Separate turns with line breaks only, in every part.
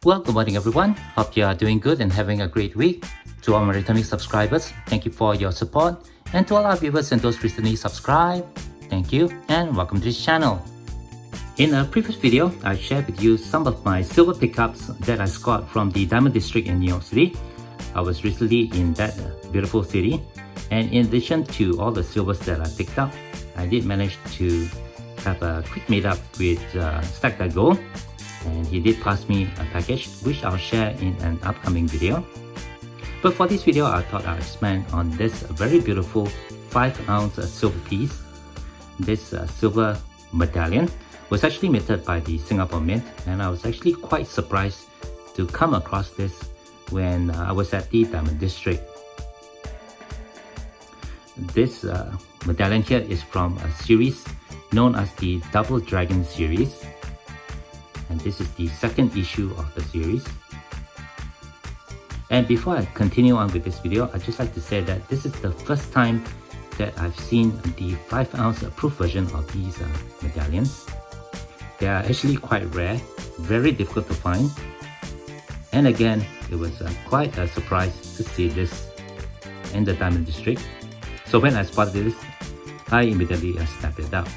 Well, good morning everyone. Hope you are doing good and having a great week. To all my returning subscribers, thank you for your support. And to all our viewers and those recently subscribed, thank you and welcome to this channel. In a previous video, I shared with you some of my silver pickups that I scored from the Diamond District in New York City. I was recently in that beautiful city, and in addition to all the silvers that I picked up, I did manage to have a quick meetup with Stack That Gold, and he did pass me a package which I'll share in an upcoming video. But for this video, I thought I'd expand on this very beautiful 5-ounce silver piece. This silver medallion was actually minted by the Singapore Mint, and I was actually quite surprised to come across this when I was at the Diamond District. This medallion here is from a series known as the Double Dragon series, and this is the second issue of the series. And before I continue on with this video, I'd just like to say that this is the first time that I've seen the 5-ounce proof version of these medallions. They are actually quite rare, very difficult to find, and again, it was quite a surprise to see this in the Diamond District. So when I spotted this, I immediately snapped it up.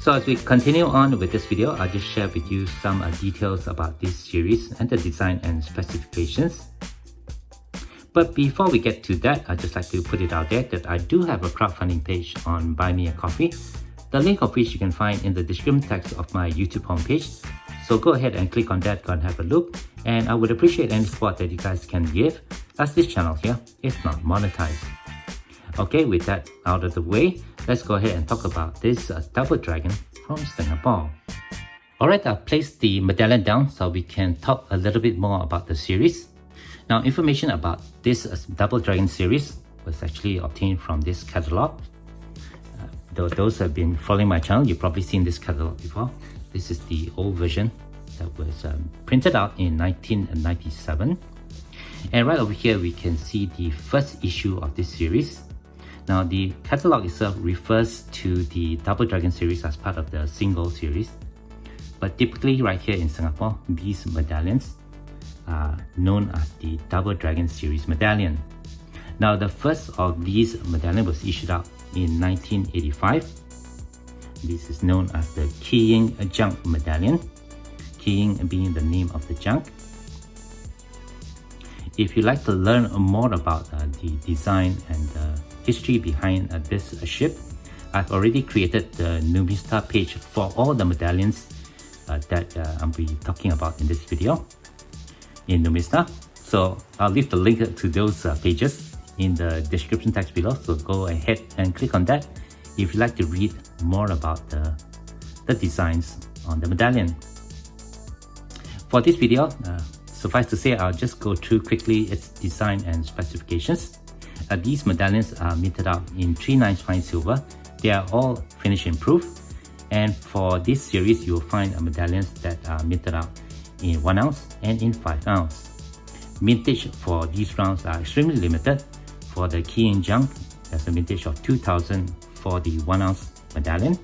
So as we continue on with this video, I'll just share with you some details about this series and the design and specifications. But before we get to that, I'd just like to put it out there that I do have a crowdfunding page on Buy Me a Coffee, the link of which you can find in the description text of my YouTube homepage. So go ahead and click on that, go and have a look, and I would appreciate any support that you guys can give, as this channel here is not monetized. Okay, with that out of the way, let's go ahead and talk about this Double Dragon from Singapore. Alright, I've placed the medallion down so we can talk a little bit more about the series. Now, information about this Double Dragon series was actually obtained from this catalog. Those who have been following my channel, you've probably seen this catalog before. This is the old version that was printed out in 1997. And right over here, we can see the first issue of this series. Now, the catalog itself refers to the Double Dragon series as part of the single series. But typically right here in Singapore, these medallions are known as the Double Dragon series medallion. Now, the first of these medallions was issued out in 1985. This is known as the Keying Junk medallion, Keying being the name of the junk. If you'd like to learn more about the design and the history behind this ship, I've already created the Numista page for all the medallions that I'll be talking about in this video in Numista. So I'll leave the link to those pages in the description text below, so go ahead and click on that if you'd like to read more about the designs on the medallion. For this video, suffice to say, I'll just go through quickly its design and specifications. These medallions are minted out in 3/9 fine silver. They are all finish improved, and for this series you will find medallions that are minted out in 1 ounce and in 5 ounce. Mintage for these rounds are extremely limited. For the Keying Junk, there's a mintage of 2000 for the 1 ounce medallion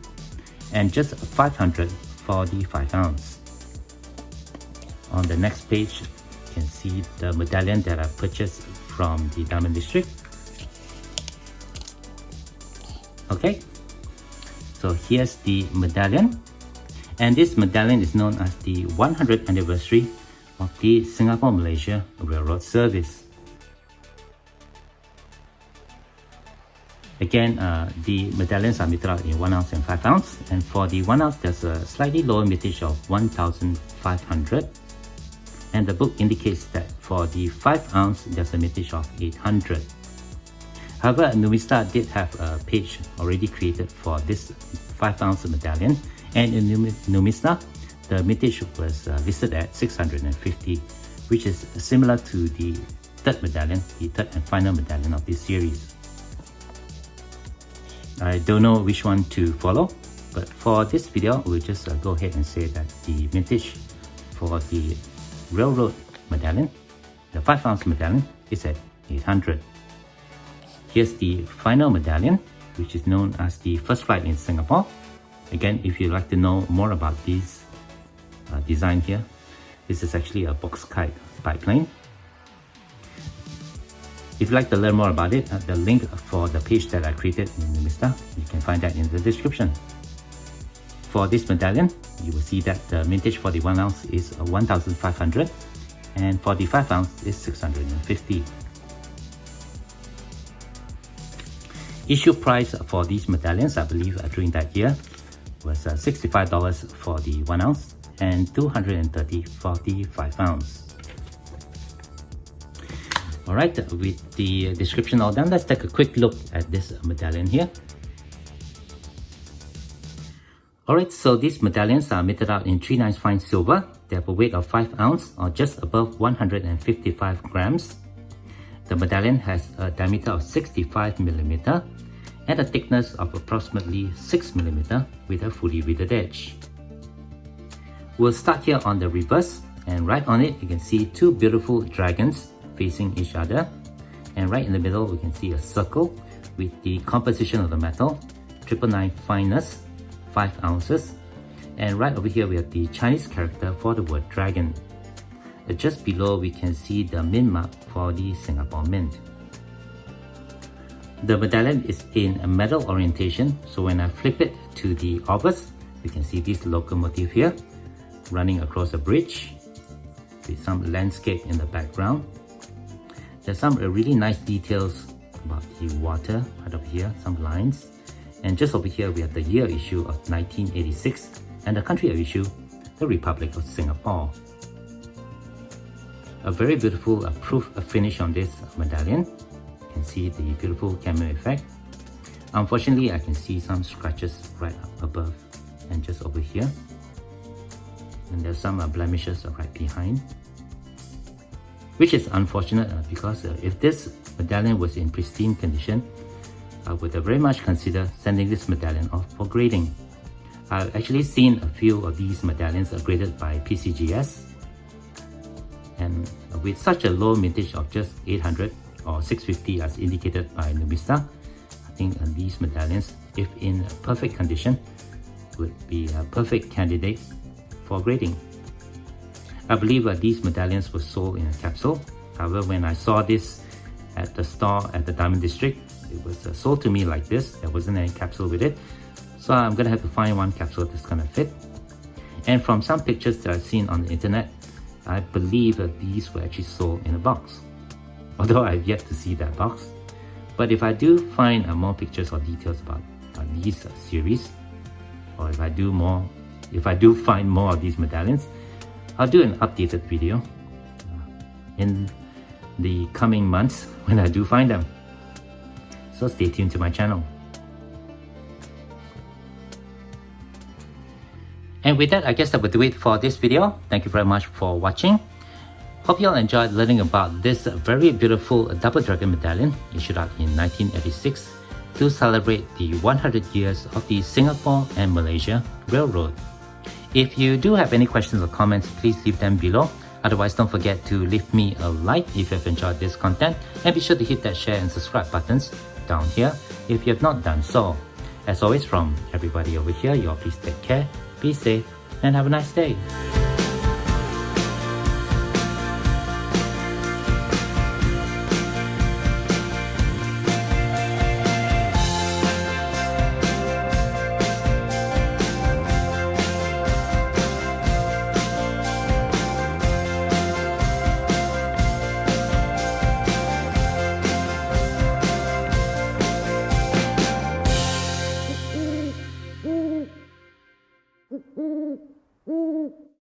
and just 500 for the 5 ounce. On the next page, you can see the medallion that I purchased from the Diamond District. Okay, so here's the medallion, and this medallion is known as the 100th anniversary of the Singapore-Malaysia Railroad Service. Again, the medallions are minted out in 1 ounce and 5 ounce, and for the 1 ounce there's a slightly lower mintage of 1500, and the book indicates that for the 5 ounce there's a mintage of 800. However, Numista did have a page already created for this 5 ounce medallion, and in Numista, the mintage was listed at 650, which is similar to the third medallion, the third and final medallion of this series. I don't know which one to follow, but for this video, we'll just go ahead and say that the mintage for the railroad medallion, the 5 ounce medallion, is at 800. Here's the final medallion, which is known as the First Flight in Singapore. Again, if you'd like to know more about these design here. This is actually a box kite biplane. If you'd like to learn more about it, the link for the page that I created in Numista, you can find that in the description. For this medallion, you will see that the mintage for the 1 ounce is 1,500 and for the 5 ounce is 650. Issue price for these medallions, I believe during that year, was $65 for the 1 ounce and $230 for the 5 ounce. Alright, with the description all done, let's take a quick look at this medallion here. Alright, so these medallions are meted out in 3 9 fine silver. They have a weight of 5 ounce or just above 155 grams. The medallion has a diameter of 65 millimeter and a thickness of approximately 6 millimeter with a fully riveted edge. We'll start here on the reverse, and right on it you can see 2 beautiful dragons facing each other, and right in the middle we can see a circle with the composition of the metal 999 fineness, 5 ounces, and right over here we have the Chinese character for the word dragon. Just below we can see the mint mark for the Singapore Mint. The medallion is in a metal orientation, so when I flip it to the obverse, we can see this locomotive here running across a bridge with some landscape in the background. There's some really nice details about the water right over here, some lines. And just over here we have the year issue of 1986 and the country of issue, the Republic of Singapore. A very beautiful proof finish on this medallion. You can see the beautiful camera effect. Unfortunately, I can see some scratches right up above and just over here. And there's some blemishes right behind, which is unfortunate because if this medallion was in pristine condition, I would very much consider sending this medallion off for grading. I've actually seen a few of these medallions graded by PCGS, and with such a low mintage of just 800 or 650 as indicated by Numista, I think these medallions, if in perfect condition, would be a perfect candidate for grading. I believe these medallions were sold in a capsule. However, when I saw this at the store at the Diamond District, it was sold to me like this. There wasn't any capsule with it, so I'm gonna have to find one capsule that's gonna fit. And from some pictures that I've seen on the internet, I believe that these were actually sold in a box, although I've yet to see that box. But if I do find more pictures or details about these series, or if I do find more of these medallions, I'll do an updated video in the coming months when I do find them. So stay tuned to my channel. And with that, I guess that will do it for this video. Thank you very much for watching. Hope you all enjoyed learning about this very beautiful double dragon medallion issued out in 1986 to celebrate the 100 years of the Singapore and Malaysia Railroad. If you do have any questions or comments, please leave them below. Otherwise, don't forget to leave me a like if you have enjoyed this content, and be sure to hit that share and subscribe buttons down here if you have not done so. As always, from everybody over here, you all please take care, be safe, and have a nice day.
Mm-hmm.